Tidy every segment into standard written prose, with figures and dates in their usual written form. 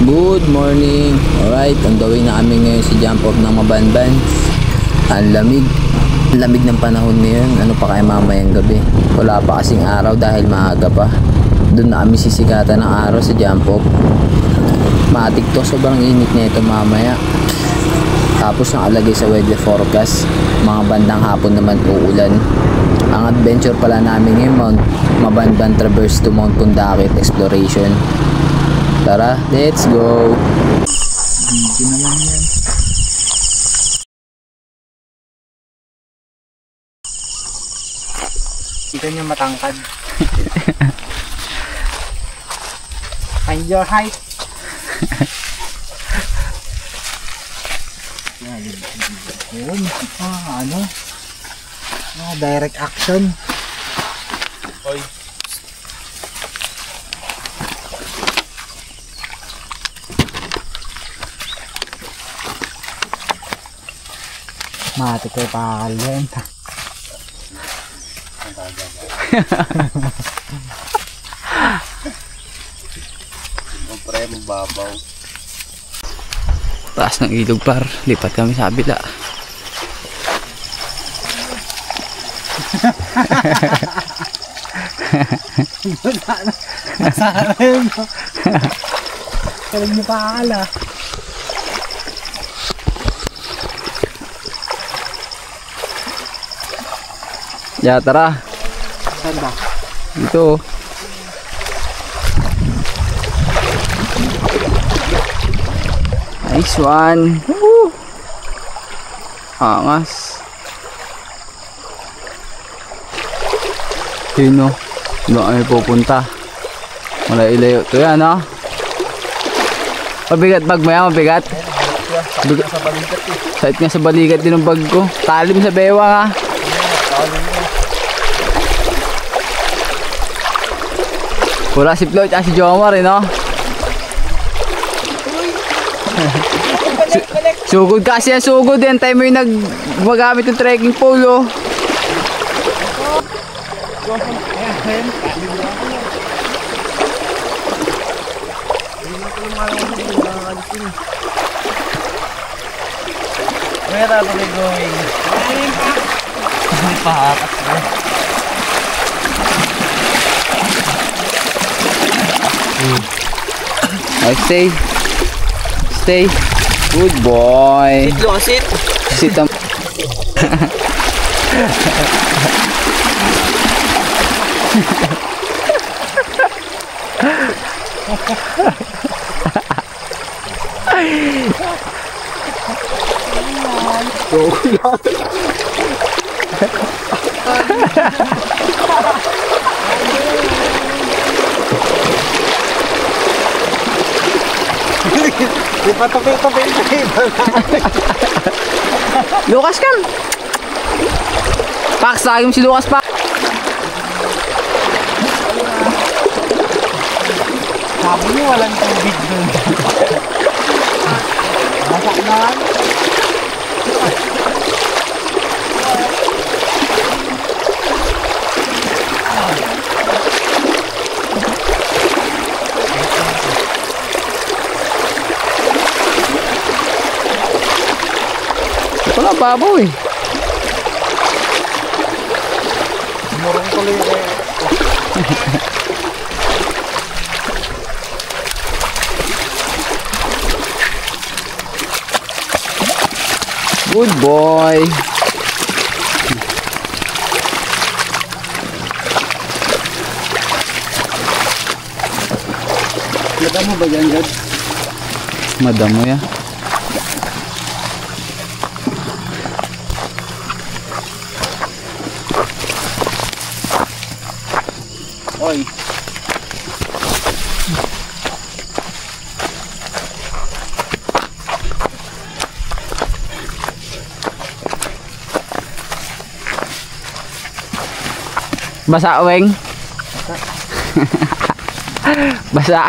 Good morning. Alright, on the way na kami ngayon sa jump off ng Mabanban. Ang lamig. Ang lamig ng panahon ngayon. Ano pa kaya mamayang gabi? Wala pa kasing araw dahil maaga pa. Doon na kami sisikatan ng araw sa jump off. Matik to, sobrang init na ito mamaya. Tapos nakalagay sa weather forecast, mga bandang hapon naman uulan. Ang adventure pala namin ngayon, Mount Mabanban Traverse to Mount Pundakit Exploration. Tara, let's go! Video naman yan. Ito yung matangkad. Find your height. Yun. Direct action. Oy. Mati ko pakalyan. Pre, mababaw. Taas ng ilog par, lipat kami sa kabila. Masara yun. Kalag niyo pakala. Ya, tara. Saan ba? Dito. Nice one. Woo! Angas. Yun o. Doon kami pupunta. Malayo-layo. Ito yan ha. Mabigat bag mo yan, mabigat. Bigat sa balikat eh. Sait nga sa balikat din ng bag ko. Talim sa bewang ha. Wala si Floyd at si Jomar eh no? Sugod kasi yan, sugod yan. Tayo mo yung nagmagamit ng trekking pole oh. Where are we going? Pahakas mo. Okay, stay. Good boy. Sit lang, sit. Sit ang Di pa tabi-tabi. Lucas kan. Pax, lagi mo si Lucas pa. Sabi niyo walang tubig doon. Masak na lang. Wala babaw eh. Murong tuloy eh. Good boy. Madamo ba yan, Jad? Madamo ya. Oy. Basa weng. Basa.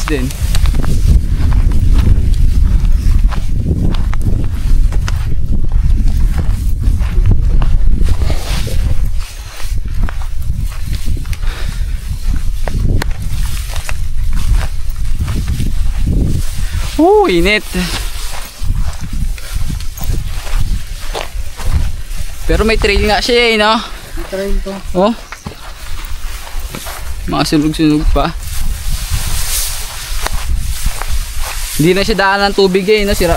din. Init. Pero may trail nga siya eh, no? May trail to. Oh. Mga sunog-sunog pa. Hindi na siya daan ng tubig eh, no? Sira.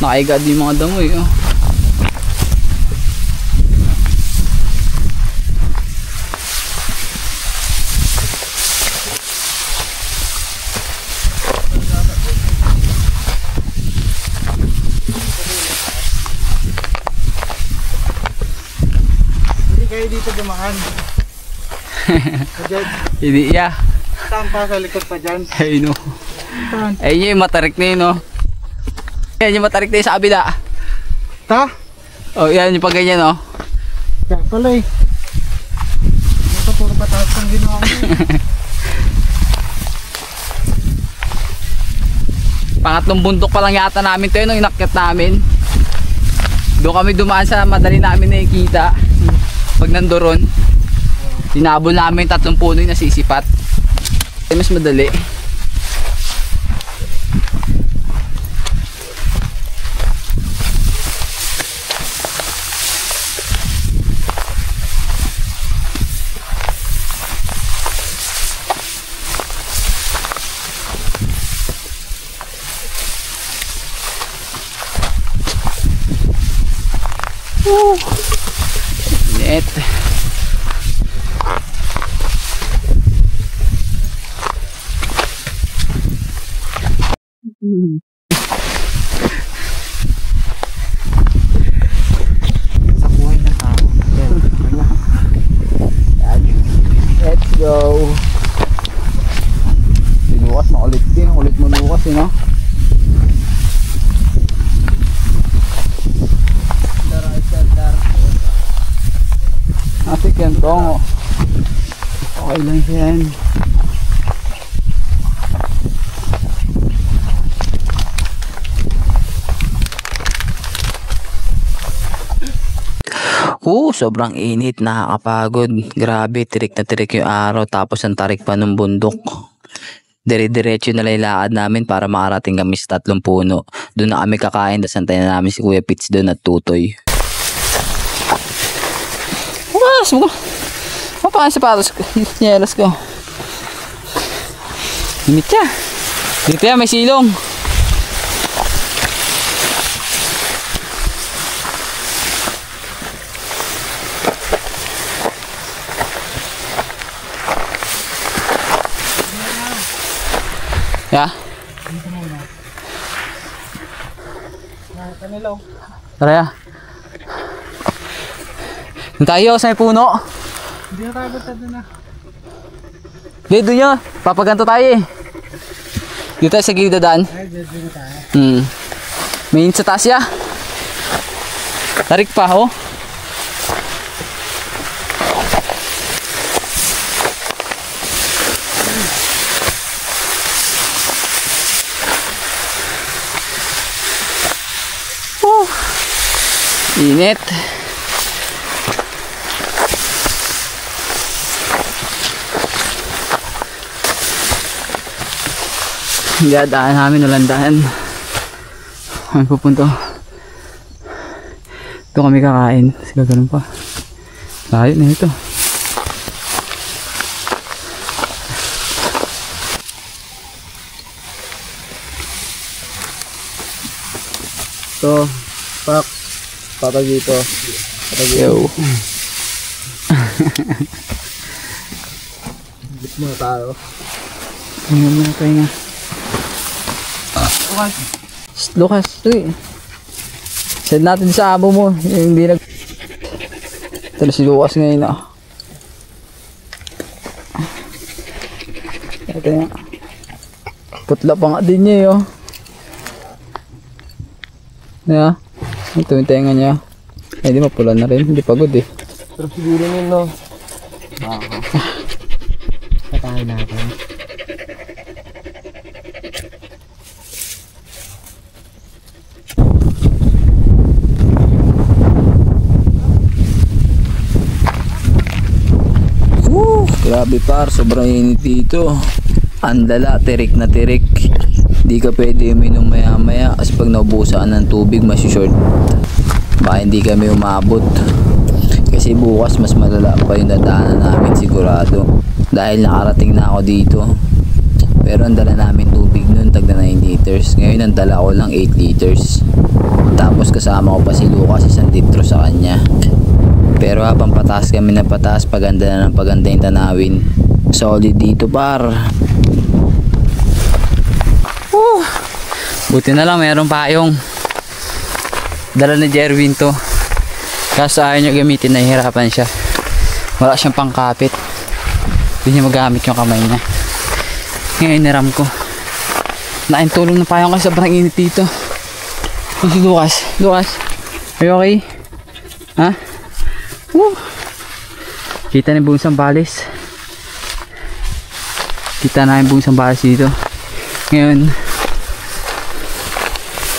Nakaiga din yung mga damo eh, oh. Kayo dito dumaan. Dyan. Hindi, yeah. Saan pa sa likod pa dyan? Ayun, no. Saan? Ayun yung matarik na yun, no. Yan yung matarik na yun sa kabila. Ta? Oh, yan yung pag ganyan, no. Kaya pala eh. Ito puro pataas ang ginawa ko. Pangatlong bundok pa lang yata namin to yun, no, inakyat namin. Doon kami dumaan sa madali namin nakikita. Pag nandoon, tinabol namin 3 puno yung nasisipat. Ay, mas madali. Net. Sa buhay ng tao. Let's go. Si Lucas makulit din. Kulit mo Lucas, eh, no? Asik yan tong. Okay lang yan. Sobrang init, nakakapagod. Grabe, tirik na tirik yung araw tapos ang tarik pa ng bundok. Dire-diretso na lakad namin para makarating kami sa 3 puno. Doon na kami kakain, tapos antayin na namin si Kuya Pitts doon at Tutoy. Bukas mo. Mapakain sapatos ko. Nyelas ko. Limit siya. Dito yan, may silong. Ya. Kanilaw. Tara ya. Doon tayo sa may puno. Hindi na tayo basta doon na. Dito nyo. Papaganto tayo eh. Dito tayo sa gilid daan. Ay, dito tayo. May sa taas ya. Tarik pa oh. Init. Dadaan namin, walang daan. Kami pupunto. Ito kami kakain. Kasi gano'n pa. Layo na ito. Ito. Pak. Patag dito. Patag dito. Yo. Dito muna tayo. Tingnan mo na tayo nga. Lucas, uy. Send natin sa abo mo. Yung hindi nag... Ito na si Lucas ngayon ah. Ito nga. Putla pa nga din niya yun. Kaya, ito yung tenga niya. Ay, di mapula na rin. Hindi pagod eh. Pero siguro nun, no? Patayin natin. Grabe par, sobrang init dito. Ang lala, tirik na tirik. Di ka pwede uminom maya maya kasi pag naubusan ng tubig masishort. Baka hindi kami umabot. Kasi bukas mas malala pa yung dadaanan namin sigurado. Dahil nakarating na ako dito. Pero ang dala namin tubig nun tagda 9 liters. Ngayon ang dala ko lang 8 liters. Tapos kasama ko pa si Lucas 1 litro sa kanya. Pero habang pataas kami na pataas, paganda na ng paganda yung tanawin. Solid dito par. Buti na lang meron pa yung dala ni Jerwin to. Kaso ayaw niya gamitin, nahihirapan siya. Wala siyang pangkapit. Hindi niya magamit yung kamay niya. Ngayon niram ko. Naintulong na payong kasi sobrang init dito. Si Lucas. Lucas, are you okay? Ha? Kita na yung buong Sambales. Kita na yung buong Sambales dito. Ngayon,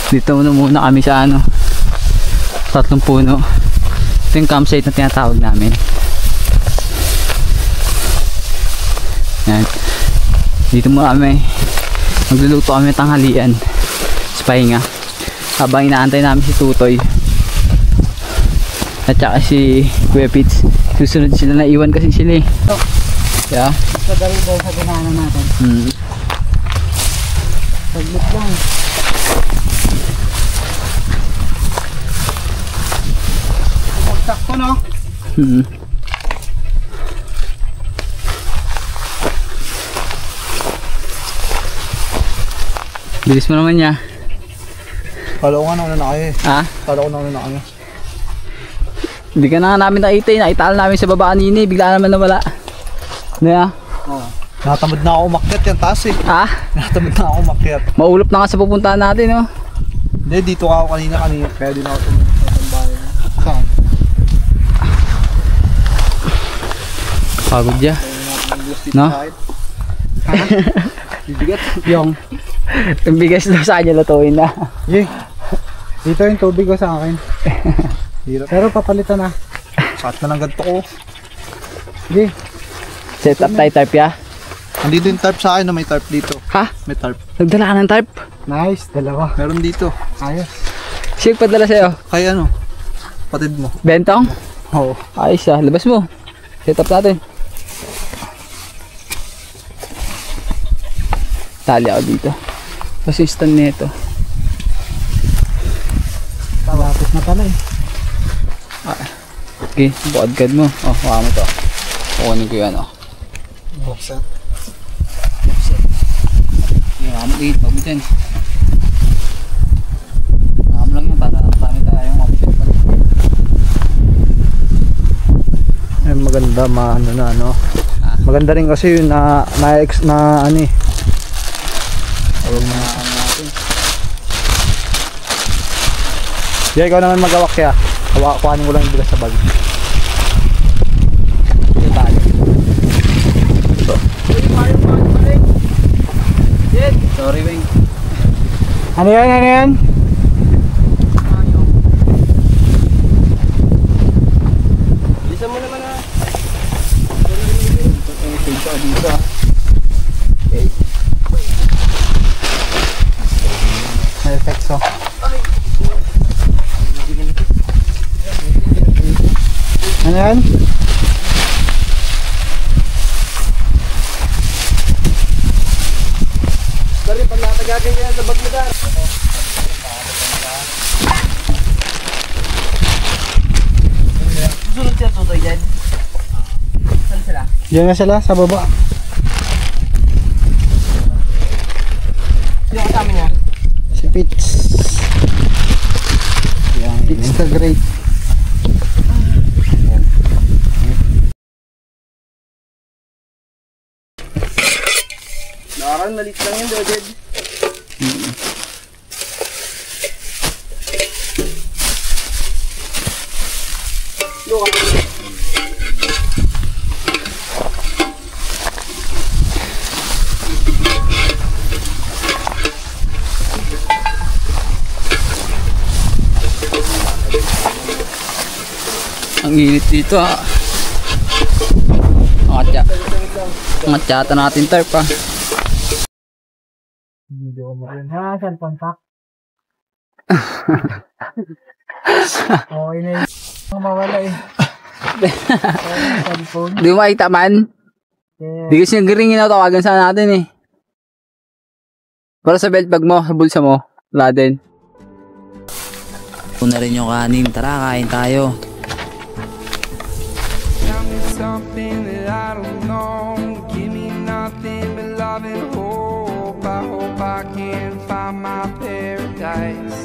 dito muna kami sa ano, 3 puno. Ito yung campsite na tinatawag namin. Yan. Dito muna kami. Magluluto kami ng tanghalian sa pahinga. Habang inaantay namin si Tutoy at saka si Kuya Pits. Susunod sila na iwan kasi sila eh. Yeah. Sadali daw sa ganahan natin. Saglit lang. Sakto no? Bilis mo naman niya. Kala ko nga nauna na kayo eh. Ha? Kala ko nauna na kayo. Hindi ka na namin nakita eh. Nakita namin sa baba nini. Bigla naman nawala. Ano ya? Oo. Natamad na ako umakyat yung taas eh. Ha? Natamad na ako umakyat. Maulap na nga sa pupuntahan natin oh. Hindi, dito ako kanina. Kaya din ako tumunod sa tambayan. Saan? Pagod ya. No? Ha? Bibigat. Yung bigas daw sa kanya lutuin na. Yay. Dito yung tubig ko sa akin. Hirap. Pero papalitan na. Sakit na lang ganito ko. Yay. Set up tayo tarp ya. Andito yung tarp sa akin na may tarp dito. Ha? May tarp. Nagdala ka ng tarp? Nice, dalawa. Meron dito. Ayos. Sino padala sa'yo? Kaya ano? Patid mo. Bentong? Oo. Ayos ah. Labas mo. Set up natin. Tali ako dito. Kasi stand nito. Malapit na pala eh. Okay, bukod guard mo. Oh, baka mo to. Kukunin ko yan oh. Boxer. Baka mo liit, wag mo dyan. Baka mo lang yan, para marami tayong option pa. Ay, maganda maano na ano. Maganda rin kasi yun na ano eh. Huwag na ano natin. Yeah, ikaw naman magawak kaya. Kuhanin ko lang yung bigas sa bag. Ito tali. Sorry, Wing. Ano yan? Ano yan? Bilisan mo naman ah. Ito dito ah. Okay. May effects oh. Ano yan? Dari, pag natagagin yan sa bag mo dar. Susunod siya Tutoy dyan. Saan sila? Diyan na sila sa baba. Sino kasama niya? Si Pits. Yan, Pits the Great. Nakaraan, malit lang yun, Doded. Ang init dito ah. Ang atya. Ang atyata natin tarp ah. Video mo rin. Ha, cellphone pack. Okay na yun. Ang mawala eh. Cellphone. Di mo makita man? Yeah. Di kasi nag-ringin na tawagan sana natin eh. Para sa belt bag mo, sa bulsa mo. Wala din. Kung na rin yung kanin, tara kain tayo. Tell me something that I don't know. Give me nothing but love and hope. I hope I can find my paradise.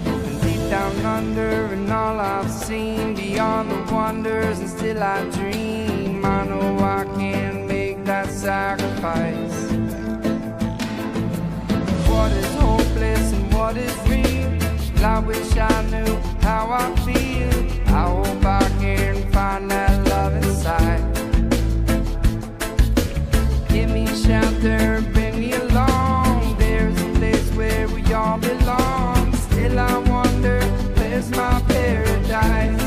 And deep down under, and all I've seen beyond the wonders, and still I dream. I know I can make that sacrifice. What is hopeless and what is real? I wish I knew how I feel. I hope I can find that love inside. Give me shelter, bring me along. There's a place where we all belong. Still I wonder, where's my paradise?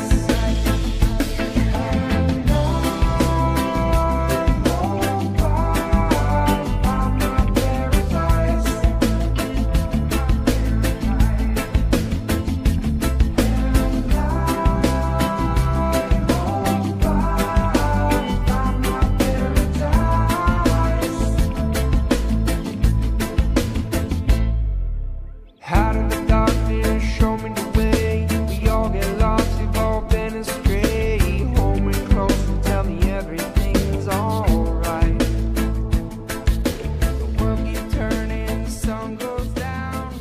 How did the darkness show me the way? We all get lost, we've all been astray. Hold me close and tell me everything's alright. The world keeps turning, the sun goes down.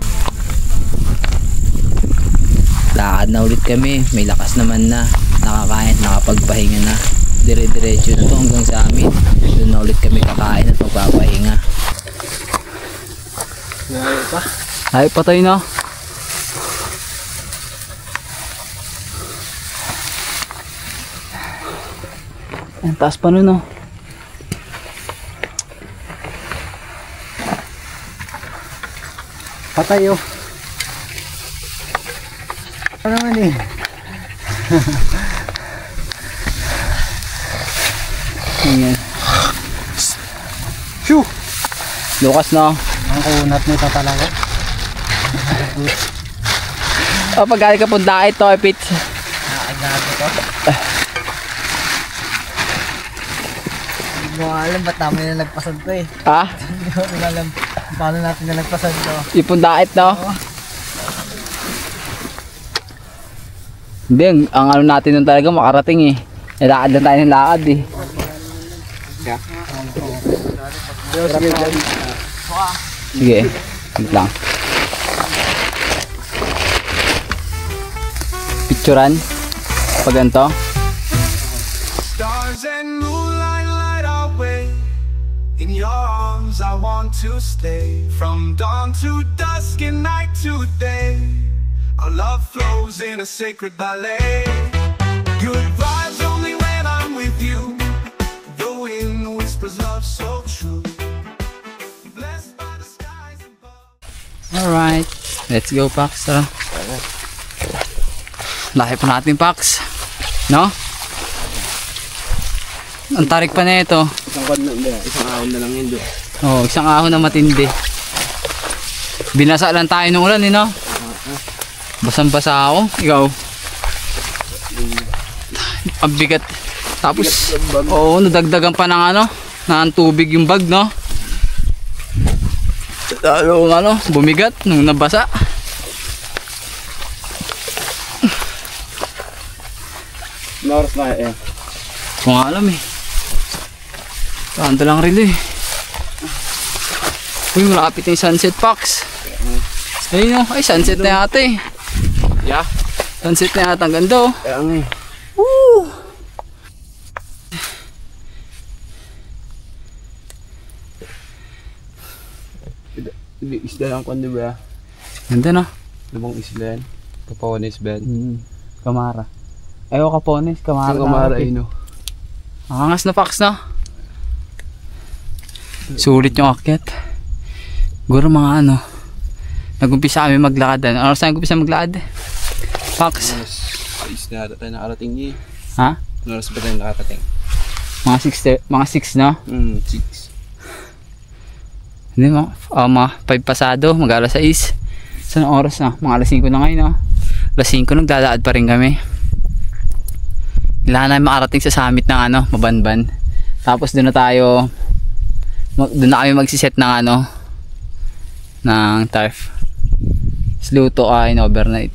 Lakad na ulit kami, may lakas naman na. Nakakain, nakapagpahinga na. Dire-diretso na to hanggang sa amin. Doon na ulit kami kakain at magpapahinga. Ay, patay na. Ang taas pa nun oh. Patay oh. Ano naman eh. Ayan. Shoo! Lukas na. Ang kunat nito talaga. O, pag galing ka punta ito, Pit. Nakagago to. Hindi ko alam ba't namin nalagpasan to eh. Ha? Hindi ko alam paano natin nalagpasan to. Ipundait, no? Hindi, ang ano natin nun talaga makarating eh. Lakad lang tayo ng lakad eh. Sige, wait lang. Picturean pag ganito. Stars and moonlight light our way. In your arms I want to stay. From dawn to dusk and night to day. Our love flows in a sacred ballet. Good vibes only when I'm with you. The wind whispers love so true. Blessed by the skies above. Alright, let's go Pax. Tara. Laki pa natin Pax. No? Ang tarik pa na ito. Isang ahon na lang yun doon. Oh, isang ahon na matindi. Binasa lang tayo ng ulan eh, no? Basang-basa ako. Ikaw. Ang bigat. Tapos, oo, nadagdagan pa ng ano, ng tubig yung bag, no? Lalo, ano, bumigat nung nabasa. Oras na eh. Kung alam eh. Tanda lang rin eh. Uy, malapit na yung sunset Pax. Ayun oh, ay sunset na yata eh. Yeah. Sunset na yata, ang ganda oh. Kaya nga eh. Woo! Isda lang kung di ba? Ganda na. Lumang isda yan. Kapawanis ba yan? Kamara. Ayaw kapones, kamara. Ang kamara ay no. Angas na Pax na. Sulit yung akyat. Siguro mga ano. Nag-umpisa kami maglakad. Ano oras tayo nag-umpisa maglakad? Pax. Ayos na tayo nakarating niya. Ha? Ano oras ba tayo nakarating? Mga 6 na. 6. Hindi mo. Mga 5 pasado. Mag-alas 6. Saan ang oras na? Mga alas 5 na ngayon. Alas 5 nagdadaad pa rin kami. Kailangan namin makarating sa summit ng Mabanban. Tapos doon na tayo. Doon na kami magsiset ng ng turf. Luto kain overnight.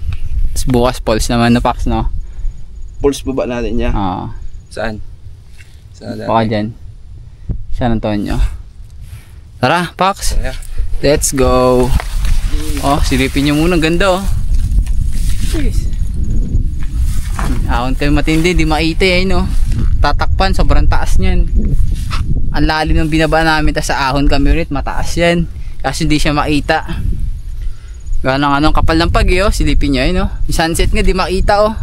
Tapos bukas falls naman na Pax, no? Pulse baba natin niya. Oo. Saan? Saan Baka dyan. San Antonio. Tara, Pax. Kaya. Let's go. Oh, silipin nyo muna. Ganda, oh. Yes. Ahon kayo matindi. Di makita no? Tatakpan. Sobrang taas niyan. Ang lalim ng binaba namin. Tapos sa ahon kami ulit. Mataas yan. Kasi hindi siya makita. Ganang kapal ng pag, oh. Silipin nyo, no? Yung sunset nga, di makita, oh.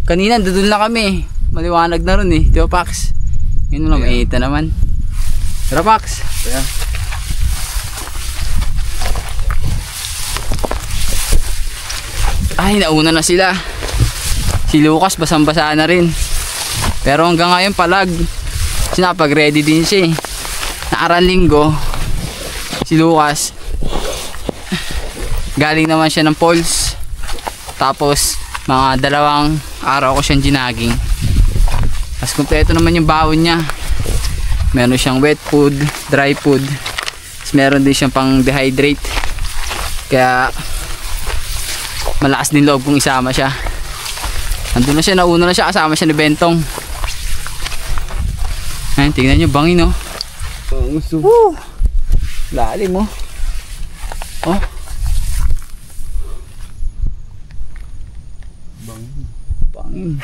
Kanina, doon lang kami. Maliwanag na ron, eh. Di ba, Pax? Yun lang, makita naman. Tara, Pax. Kaya. Ay, nauna na sila. Si Lucas, basang-basa na rin. Pero hanggang ngayon, palag. Sinapag-ready din siya, eh. Nakarang linggo, si Lucas, galing naman siya ng Falls. Tapos mga 2 araw ko siyang ginaging. Tapos kumpleto naman yung bawon niya. Meron siyang wet food, dry food. Tapos meron din siyang pang dehydrate. Kaya malakas din loob kung isama siya. Nandun na siya, nauna na siya, kasama siya ni Bentong. Ayun, tingnan nyo, bangin, no? Woo! Lalim, oh. Oh. Bangin.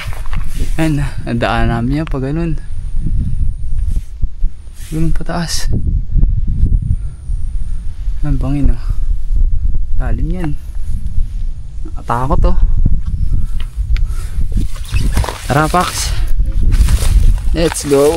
Ayan, nadaan namin yan pag ganun. Ganun pataas. Ayan, bangin, oh. Lalim yan. Nakatakot, oh. Tara, Pax. Let's go.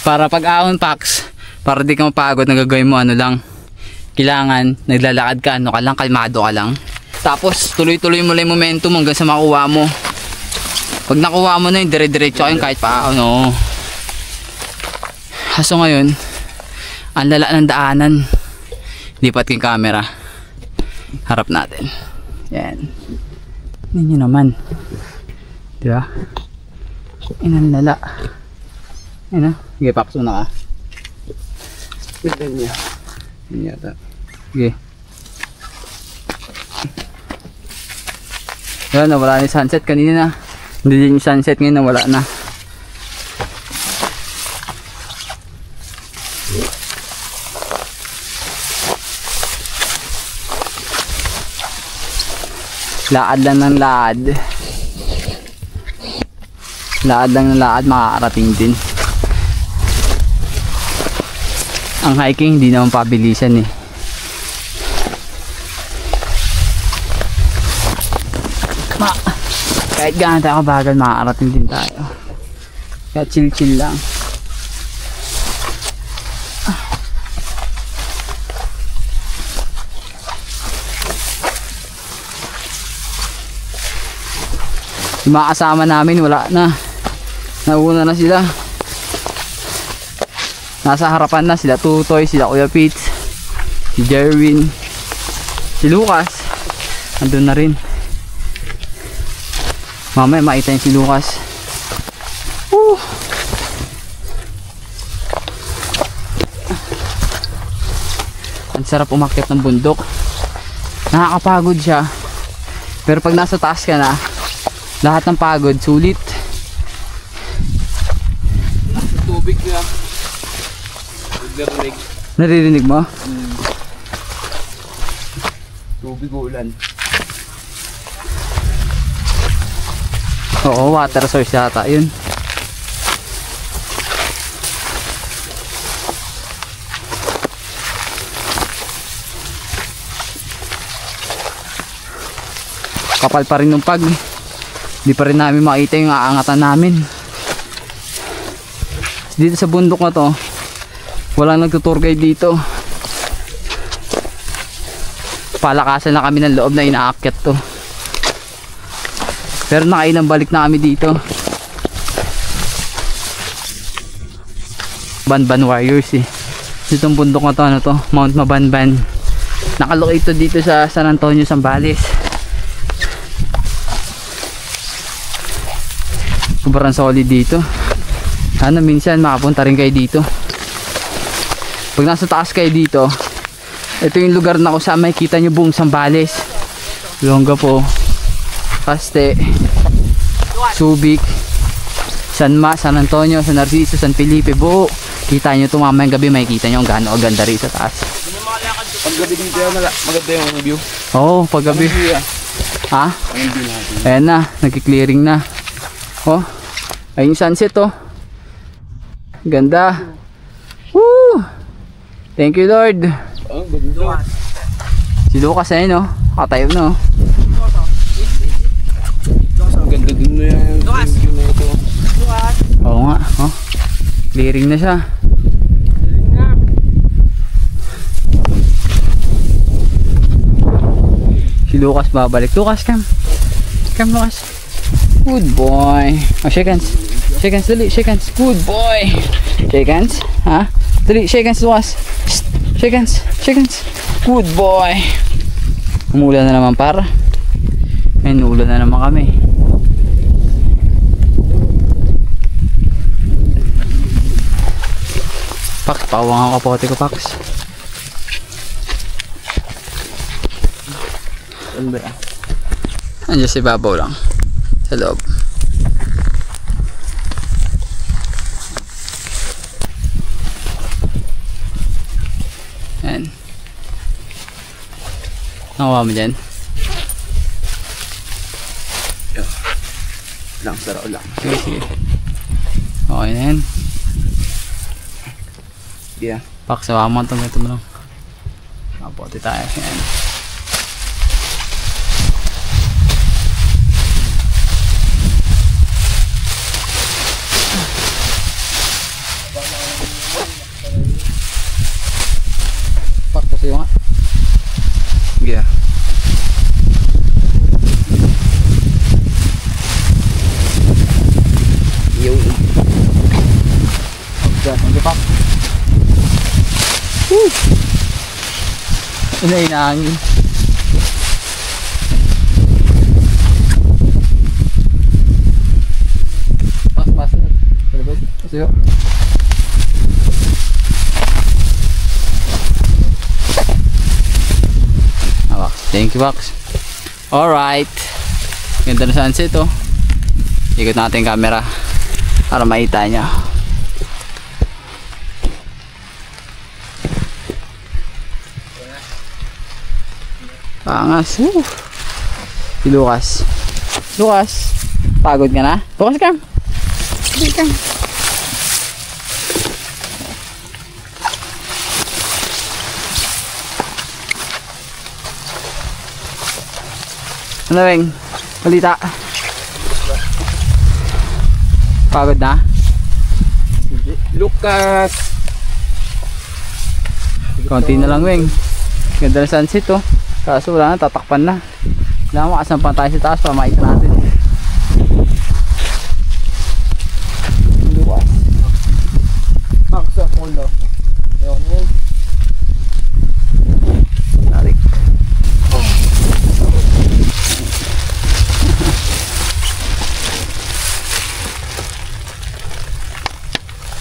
Para pag-ahon, Pax, para di ka mapagod, nagagawin mo lang. Kailangan naglalakad ka, kalmado ka lang. Tapos tuloy-tuloy mo lang yung momentum hanggang sa makuha mo. Pag nakuha mo na yun, dire-diretso ka yun kahit paano. Kaso ngayon, ang lala ng daanan. Lipat yung camera. Harap natin. Yan. Yan yun naman. Diba? Yan ang lala. Yan, sige, Pax, una ka. Tignan niya. Yan yata. Sige. Yan, nawala na yung sunset kanina. Hindi din yung sunset ngayon, nawala na. Laad lang ng laad. Laad lang ng laad, makakarating din. Ang hiking hindi naman pabilisan, eh. Kahit gaano tayo kabagal, makakarating din tayo. Kaya chill lang. Yung mga kasama namin wala na. Nauna na sila. Nasa harapan na sila Tutoy, sila Kuya Pete, si Jerwin, si Lucas. Andun na rin. Mamaya makita yung si Lucas. Ang sarap umakyat ng bundok. Nakakapagod siya. Pero pag nasa taas ka na, lahat ng pagod sulit. Tubig na. Narinig. Naririnig mo? Tubig ulan. Oo, water source yata yun. Kapal pa rin ng pag. Hindi pa rin namin makita yung aangatan namin. Dito sa bundok na to, walang nagtutour guide dito. palakasan na kami ng loob na inaakyat to. Pero nakailang balik na kami dito. Banban Warriors eh. Itong bundok na to, ano to, Mount Mabanban. Nakalocate to dito sa San Antonio, Zambales. Sobrang solid dito. Sana minsan makapunta rin kayo dito. Pag nasa taas kayo dito, ito yung lugar na kung saan makikita nyo buong Zambales, Olongapo, Paste, Subic, Sanma, San Antonio, San Narciso, San Felipe, buo. Kita nyo ito mamayang gabi, makikita nyo ang gaano kaganda rin sa taas. Pag gabi dito yan, maganda yung view. Oo, pag gabi. Ha? Ayan na, nagki-clearing na. Oh, ayun yung sunset oh. Ganda. Woo! Thank you Lord. Si Lucas ayun oh, katayo na oh. Ganda din na yan. View na ito. Oo nga, oh. Clearing na siya. Si Lucas babalik. Lucas, come. Come, Lucas. Good boy. Oh, shake hands. Shake hands, dali. Shake hands. Good boy. Shake hands. Ha? Dali, shake hands, Lucas. Shake hands. Shake hands. Good boy. Umulan na naman para. Ayun, ulan na naman kami. Pax, pawang ang kapote ko, Pax. Ano ba yan? Andiyan si babaw lang sa loob. Yan. Nakuha mo dyan? Lang, sarap lang. Sige, sige. Okay na yan. Yeah. Pax, sawa mo itong ito mo lang. Kapote tayo. Yan. Kasi nga. Yeah. Yo. Thank you, Pak. Woo! Inainangin. Pas. Pas yuk. Thank you, Box. Alright. Ganda na sunset oh. Ikot natin yung camera para makita nyo. Pangas. Woo. Si Lucas. Lucas, pagod ka na? Lucas, come. Come. Ano Weng? Balita? Pagod na? Lucas! Konti na lang Weng. Ganda na sunset oh. Kaso wala na, tatakpan na. Kailangan makasampan tayo sa taas para makita natin. Lucas. Paksa polo. Yun. Tarik.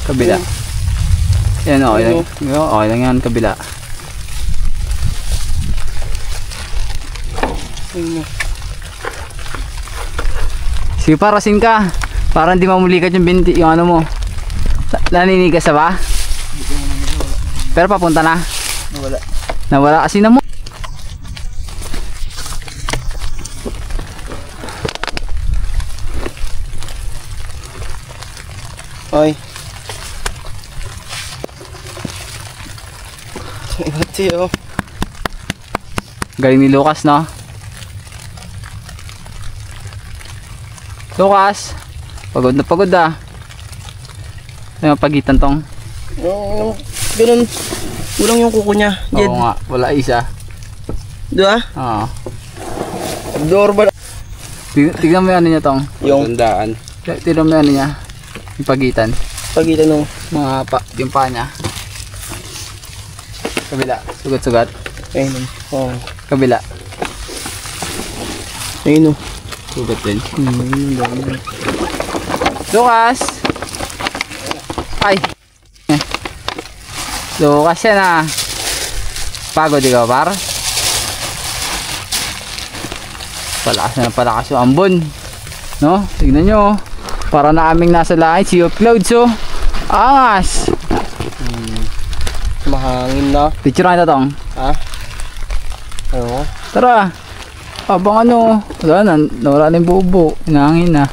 Kabila. Yan okay lang. Okay lang yan, kabila. Sige pa, rasin ka. Para hindi mamulikat yung binti, yung ano mo. Naninigas na ba? Pero papunta na. Nawala. Nawala kasi na mo. Oy. Ingat siyo. Galing ni Lucas, no? Lucas, pagod na pagod ah. Ano yung pagitan tong? Yung ganun. Kulang yung kuko niya. Oo nga, wala isa. Di ba? Oo. Normal. Tignan mo yung ano niya tong. Yung Tandaan. Tignan mo yung ano niya. Yung pagitan. pagitan ng Yung paa niya. Kabila. Sugat-sugat. ayun. Oh. Kabila. Ayun. Sugat din. Lucas! Ay! Lucas yan ah. Pagod ikaw par? Palakas yung ambon. No? Tignan nyo. Para na aming nasa langit. Sea of clouds oh. Angas! Mahangin na. Picture na ito tong. Ha? Oo. Tara. Habang ano. Wala na. Nawala na yung bubo. Hinangin na.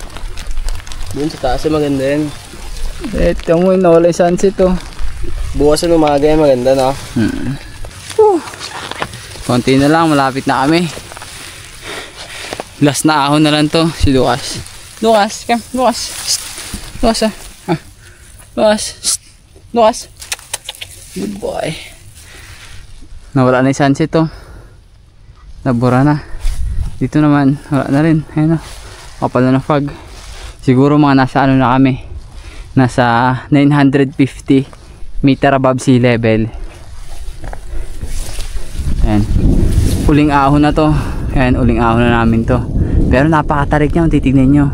Doon sa taas maganda yan. Ito mo yung nawala yung sunset oh. Bukas ng umaga yan maganda na. Konti na lang. Malapit na kami. Last na ahon na lang to. Si Lucas. Lucas. Come. Lucas. Shh. Lucas ah. Ah. Lucas. Shh. Lucas. Good boy. Nawala na yung sunset to. Nabura na. Dito naman. Wala na rin. Ayan o. Kapal na ng fog. Siguro mga nasa ano na kami. Nasa 950 meter above sea level. Ayan. Uling ahon na to. Ayan. Uling ahon na namin to. Pero napakatarik niya. Titignan nyo.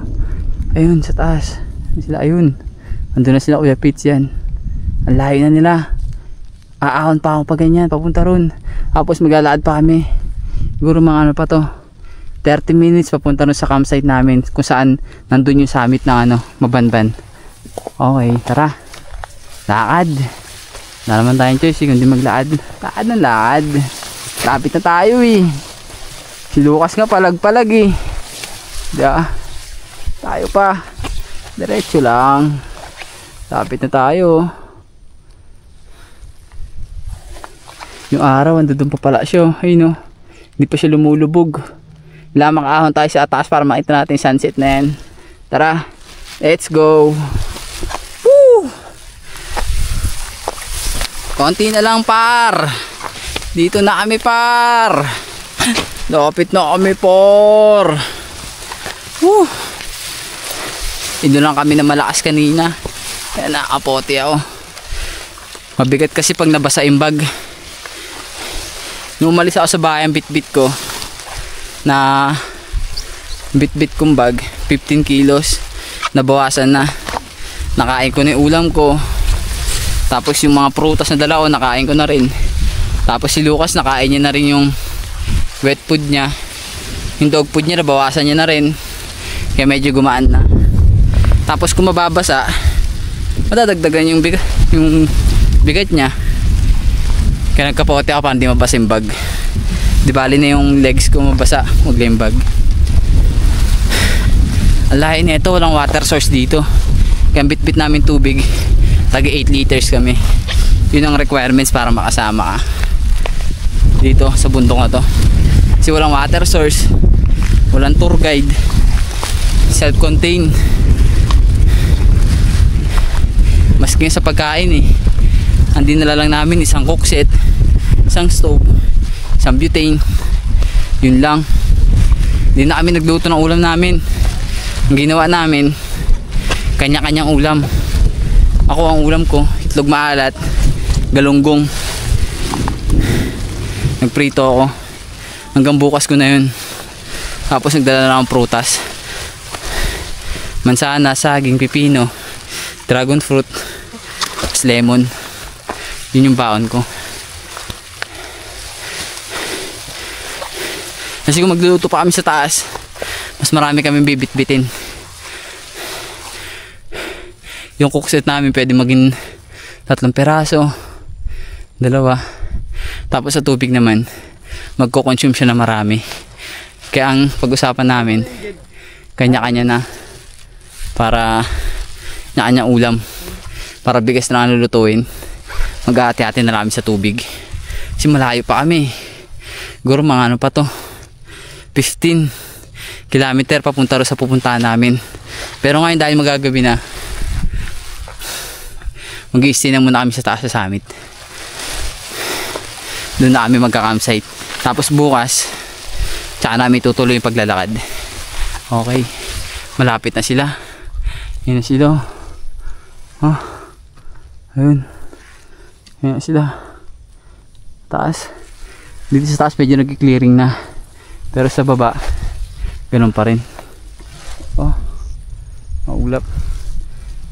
Ayun sa taas. Sila ayun. Andun na sila Kuya Pits yan. Ang layo na nila. Aahon pa ako pa ganyan. Papunta ron. Tapos maglalakad pa kami. Siguro mga ano pa to. 30 minutes papunta ron sa campsite namin. Kung saan nandun yung summit ng ano. Mabanban. Okay. Tara. Lakad. Wala naman tayong choice. Kundi maglakad. Lakad ng lakad. Lapit na tayo eh. Si Lucas nga palag-palag eh. Diba? Tayo pa. Diretso lang. Lapit na tayo. Yung araw, andun pa pala siya. Ayun o. Hindi pa siya lumulubog. Lamang ahon tayo sa ataas para makita natin yung sunset na yan. Tara. Let's go. Woo! Konti na lang par. Dito na kami par. Lapit na kami par. Woo! Ito lang kami na malakas kanina. Kaya nakapote ako. Mabigat kasi pag nabasa yung bag. Nung umalis ako sa bahay, ang bit-bit ko na bit-bit kong bag 15 kilos nabawasan na. Nakain ko na yung ulam ko. Tapos yung mga prutas na dala ko nakain ko na rin. Tapos si Lucas nakain niya na rin yung wet food niya. Yung dog food niya nabawasan niya na rin. Kaya medyo gumaan na. Tapos kung mababasa madadagdagan yung bigat niya. Kaya nagkapote ako para hindi mabasa yung bag. Di bali na yung legs ko mabasa. Huwag lang yung bag. Ang lahi nito, walang water source dito. Kaya bit-bit namin tubig. Taga 8 liters kami. Yun ang requirements para makasama ka dito sa bundok na to. Kasi walang water source. Walang tour guide. Self-contained. Maski sa pagkain eh. Andi nala lang namin isang cook set, isang stove, isang butane. Yun lang. Hindi na kami nagluto ng ulam namin. Ang ginawa namin, kanya-kanyang ulam. Ako ang ulam ko, itlog maalat, galunggong. Nagprito ako. Hanggang bukas ko na yun. Tapos nagdala na akong prutas. Mansana, saging, pipino, dragon fruit, lemon. Yun yung baon ko. Kasi kung magluluto pa kami sa taas, mas marami kami bibit-bitin. Yung cookset namin pwede maging 3 peraso, 2. Tapos sa tubig naman magko-consume siya na marami. Kaya ang pag-usapan namin, kanya-kanya na. Para kanya-kanya ulam. Para bigas na lulutuin, mag-aati-ati na namin sa tubig. Kasi malayo pa kami. Siguro mga ano pa to, 15 kilometer papunta rin sa pupuntahan namin. Pero ngayon dahil magagabi na, mag-i-stay na muna kami sa taas sa summit. Doon na kami magka-campsite. Tapos bukas, tsaka namin tutuloy yung paglalakad. Okay. Malapit na sila. Yan na sila. Oh. Ayun. Yan na sila. Taas. Dito sa taas medyo nag-clearing na. Pero sa baba, ganun pa rin. Oh. Maulap.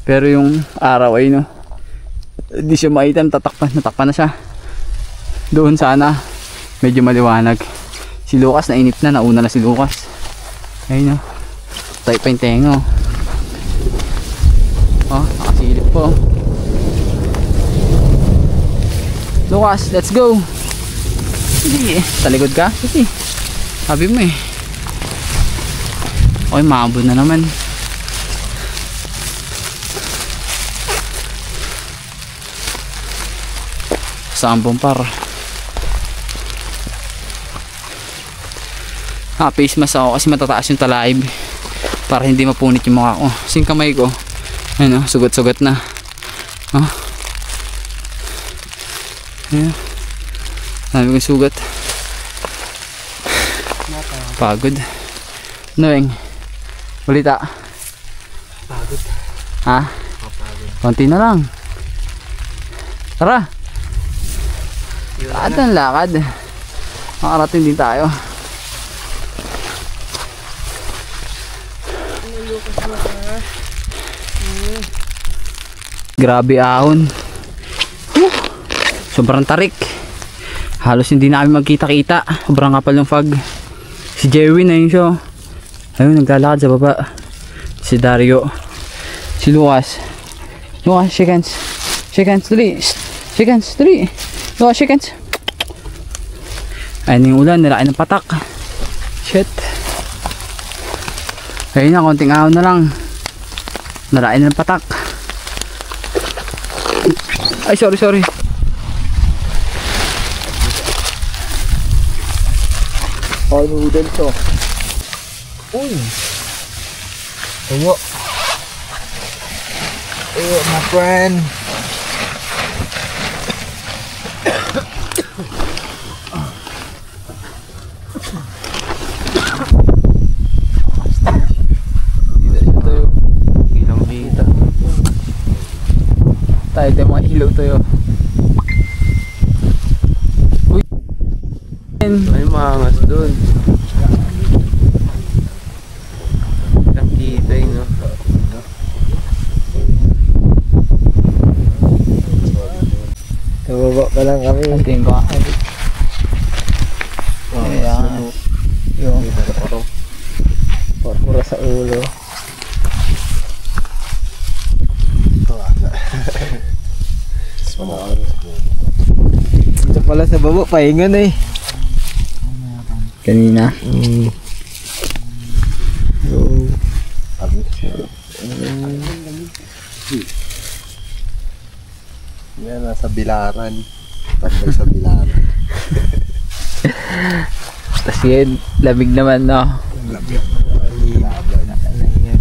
Pero yung araw ay no, hindi siya maitan, natakpan na siya. Doon sana medyo maliwanag. Si Lucas nainip na, nauna na si Lucas. Ayun no, tayo pa yung tenga. Oh, nakasilip po. Lucas, let's go. Sige, sa likod ka? Sige, sabi mo eh. Okay, maabot na naman. Sambong par. Face mask ako kasi matataas yung talaib para hindi mapunit yung mukha ko. Sing kamay ko, ano, sugat-sugat na. Oh. Ayan. Dami kong sugat. Pagod. Noeng. Balita. Pagod. Ha? Konti na lang. Tara. Lakad ng lakad. Makarating din tayo. Grabe ahon. Sobrang tarik. Halos hindi na kami magkita-kita. Sobrang kapal ng fog. Si Jerwin ayun siya. Ayun, naglalakad sa baba. Si Dario. Si Lucas. Lucas, shake hands. Shake hands, dali. Shake hands, dali. Lucas, shake hands. Ayun yung ulan, nilaki ng patak. Shit. Ayun na, konting ahon na lang. Nilaki ng patak. Ay, sorry. Oh, noodles to. Uy! Uwo. Uwo, my friend. Ilang bita. Tayo tayo mga ilaw tayo. Uy! May maangas dun. Ang kita yun, no? Nababa pa lang kami. Tingin ko. Ayan. Yung Pura sa ulo. Ito pala sa baba, pahingan eh. kanina. Yan, nasa Bilaran. Tagbay sa Bilaran. Tapos yun, lamig naman, no?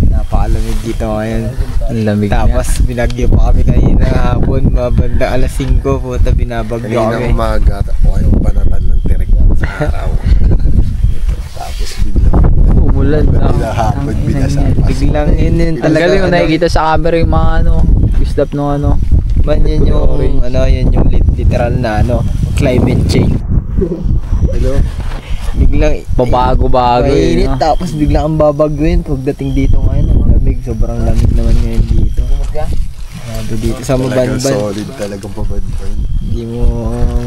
Napakalamig dito ngayon. Ang lamig Tapos binagyo pa kami kanina hapon, mabanda alas 5, puta binabagyo Kanina kami. umaga, ayaw pa naman ng tirik sa araw. Tapos biglang umulan, no? biglang hapon, binasa. Biglang yun Ang talaga. galing mo nakikita sa camera yung mga ano, islap no ano. Man yun yung ano, yun yung literal na ano, climate change. Hello? Biglang Babago-bago mainit, yun, no? tapos biglang ang babagwin pagdating dito ngayon. Ang lamig, sobrang lamig naman ngayon dito. Grabe dito sa Talagang Mabanban. solid talagang pabanban. Hindi mo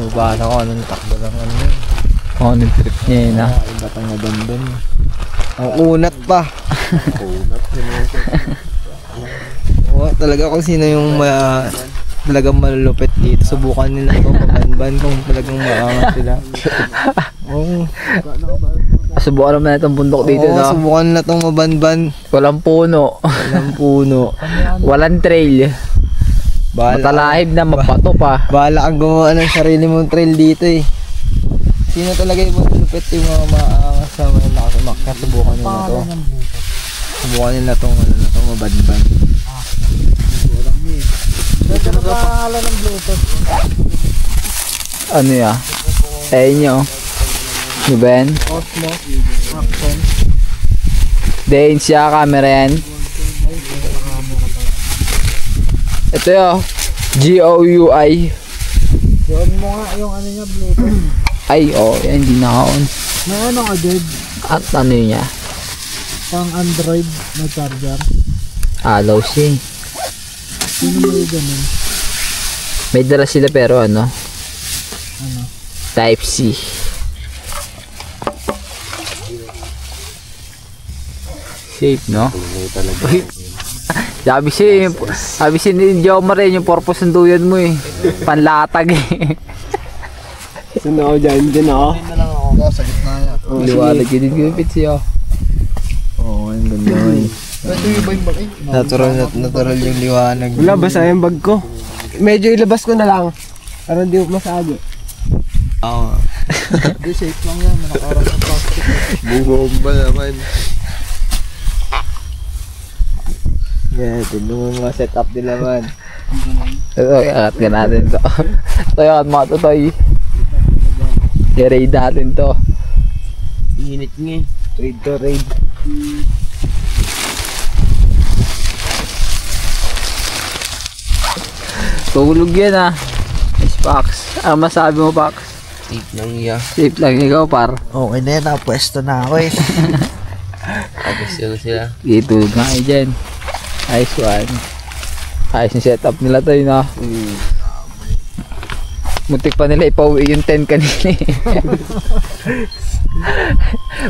mabasa kung anong takbo lang ano yun. Oh, trip niya yun, ha? Iba tang Mabanban. Ang unat pa. Kunat yun. Oo, talaga kung sino yung talagang malulupit dito. Subukan nila ito, Mabanban, kung talagang maangat sila. Oo. Subukan naman itong bundok dito, Oo, no? subukan nila itong Mabanban. Walang puno. Walang puno. Walang trail. Matalahib na, mapato pa. Bahala kang gumawa ng sarili mong trail dito eh. Sino talaga yung malulupit yung mga maangas sa mga nakasumakya? Subukan nila ito. Subukan nila itong ano na ito, Mabanban. Ano ya? Ayun nyo. Di ba yan? Osmo. Maxon. Dehensya, camera yan. Ito yun. GOUI. Yun mo nga yung ano niya, Bluetooth. Ay, yan. Hindi naka-on. May ano ka, Jed? At ano yun niya? Pang Android na charger. Alaw siya. Sino mo yung ganun? May dala sila pero ano? Ano? Type C. Safe, no? Sabi si ni Jomar rin yung purpose ng duyan mo eh. Panlatag eh. Sino ako dyan ako. Oo, sa gitna niya. Liwanag yun din yung pitsi oh. Oo, ang ganda eh. Ito yung iba yung bakit? Natural yung liwanag. Wala, basa yung bag ko. Medyo ilabas ko na lang. Para hindi ko masagi. Oo. Hindi, safe lang yan. Nakakarap ng plastic. Bumomba naman. Yeah, tignan mo mga setup nila man. Ito, iangat ka natin to. Ito yung mga tutoy. I-raid natin to. Init nga eh. Raid to raid. Tulog yan ah. Nice, Pax. Masabi mo, Pax? Safe lang iya. Safe lang ikaw, par. Okay na yan, napwesto na ako eh. Tapos yun sila. Itulog nga kayo dyan. Nice one. Ayos yung setup nila to yun ah. Muntik pa nila ipauwi yung 10 kanina eh.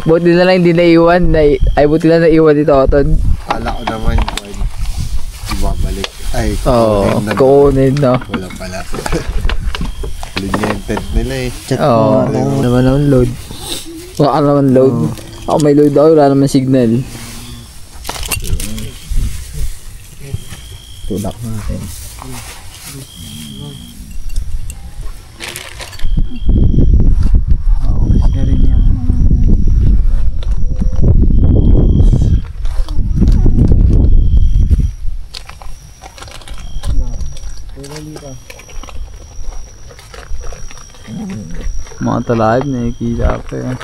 Buti na lang hindi naiwan. Ay buti na naiwan dito, Oton. Kala ko naman, bumabalik. Ay, Oo, kukunin no. wala pala. Liniented nila eh. Oo. Naman ang load. Wala ka naman load. Ako may load ako, wala naman signal. Tulak natin. Mga talahib, nakikita ko yun.